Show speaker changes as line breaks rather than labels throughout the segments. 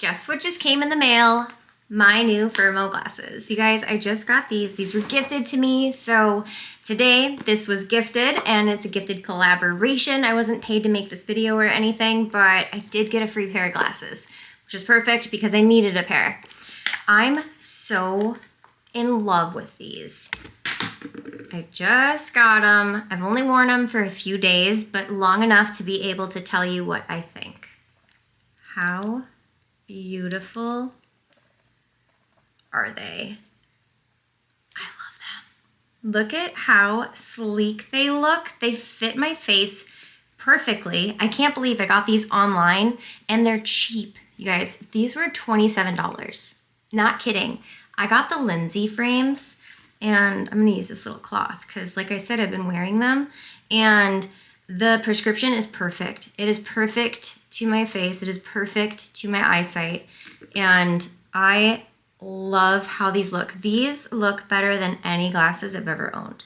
Guess what just came in the mail? My new firmoo glasses. You guys, I just got these. These were gifted to me. So today, this was gifted and it's a gifted collaboration. I wasn't paid to make this video or anything, but I did get a free pair of glasses, which is perfect because I needed a pair. I'm so in love with these. I just got them. I've only worn them for a few days, but long enough to be able to tell you what I think. How beautiful are they? I love them. Look at how sleek they look. They fit my face perfectly. I can't believe I got these online and they're cheap. You guys, these were $27. Not kidding. I got the Lindsay frames and I'm gonna use this little cloth because like I said, I've been wearing them and the prescription is perfect. It is perfect to my face. It is perfect to my eyesight. And I love how these look. These look better than any glasses I've ever owned.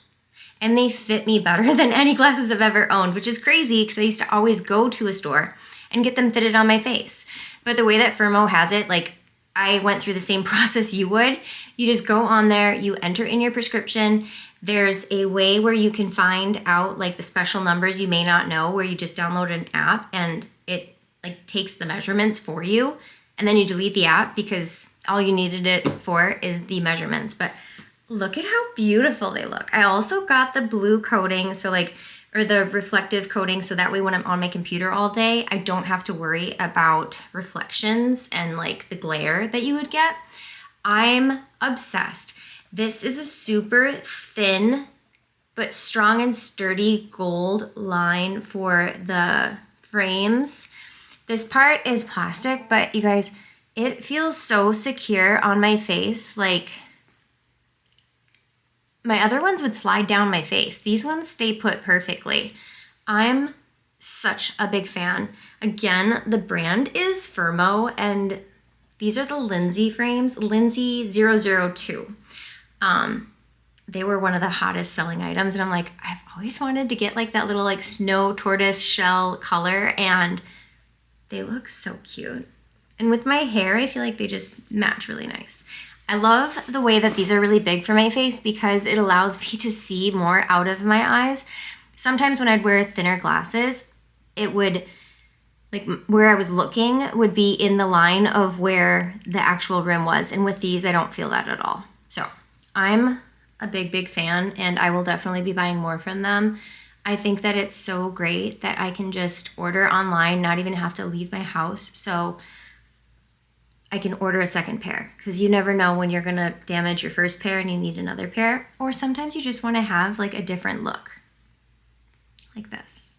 And they fit me better than any glasses I've ever owned, which is crazy because I used to always go to a store and get them fitted on my face. But the way that firmoo has it, like I went through the same process you would. You just go on there, you enter in your prescription. There's a way where you can find out like the special numbers you may not know where you just download an app and it like takes the measurements for you. And then you delete the app because all you needed it for is the measurements. But look at how beautiful they look. I also got the blue coating, or the reflective coating, so that way when I'm on my computer all day, I don't have to worry about reflections and like the glare that you would get. I'm obsessed. This is a super thin but strong and sturdy gold line for the frames. This part is plastic, but you guys, it feels so secure on my face. Like my other ones would slide down my face. These ones stay put perfectly. I'm such a big fan. Again, the brand is firmoo and these are the Lindsay frames, Lindsay 002. They were one of the hottest selling items and I'm like, I've always wanted to get like that little like snow tortoise shell color and they look so cute. And with my hair, I feel like they just match really nice. I love the way that these are really big for my face because it allows me to see more out of my eyes. Sometimes when I'd wear thinner glasses, it would, like where I was looking would be in the line of where the actual rim was. And with these, I don't feel that at all. So I'm a big, big fan and I will definitely be buying more from them. I think that it's so great that I can just order online, not even have to leave my house. So I can order a second pair because you never know when you're gonna damage your first pair and you need another pair. Or sometimes you just wanna have like a different look, like this.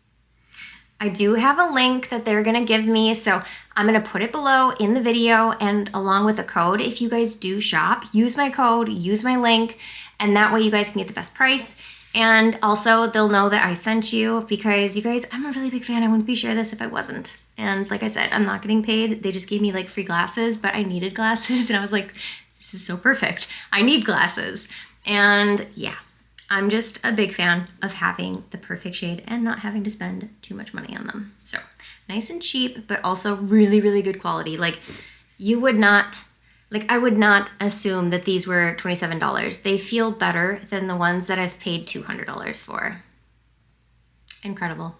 I do have a link that they're gonna give me, so I'm gonna put it below in the video and along with a code. If you guys do shop, use my code, use my link, and that way you guys can get the best price. And also they'll know that I sent you because you guys, I'm a really big fan. I wouldn't be sharing this if I wasn't. And like I said, I'm not getting paid. They just gave me like free glasses, but I needed glasses and I was like, this is so perfect. I need glasses. And yeah, I'm just a big fan of having the perfect shade and not having to spend too much money on them. So nice and cheap, but also really, really good quality. Like I would not assume that these were $27. They feel better than the ones that I've paid $200 for. Incredible.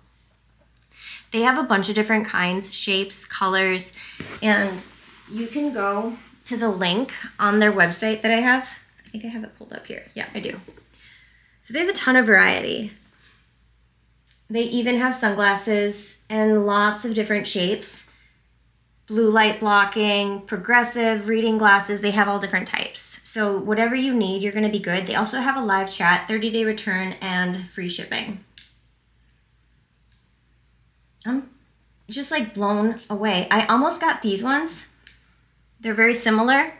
They have a bunch of different kinds, shapes, colors, and you can go to the link on their website that I have. I think I have it pulled up here. Yeah, I do. So they have a ton of variety. They even have sunglasses and lots of different shapes. Blue light blocking, progressive, reading glasses, they have all different types. So whatever you need, you're gonna be good. They also have a live chat, 30-day return, and free shipping. I'm just like blown away. I almost got these ones. They're very similar.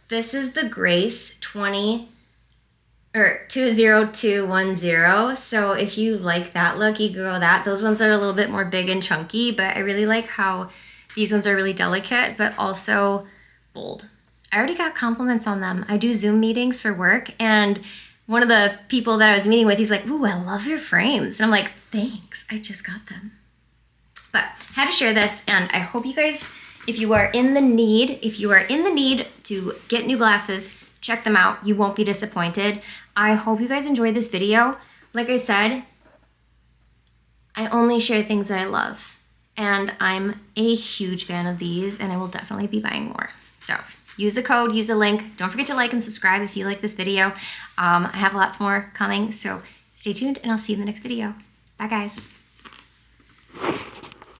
This is the Grace 20210. So if you like that look, you can go that. Those ones are a little bit more big and chunky, but I really like how these ones are really delicate, but also bold. I already got compliments on them. I do Zoom meetings for work, and one of the people that I was meeting with, he's like, ooh, I love your frames. And I'm like, thanks, I just got them. But I had to share this, and I hope you guys if you are in the need to get new glasses, check them out. You won't be disappointed. I hope you guys enjoyed this video. Like I said, I only share things that I love, and I'm a huge fan of these, and I will definitely be buying more. So use the code, use the link. Don't forget to like and subscribe if you like this video. I have lots more coming, so stay tuned, and I'll see you in the next video. Bye, guys.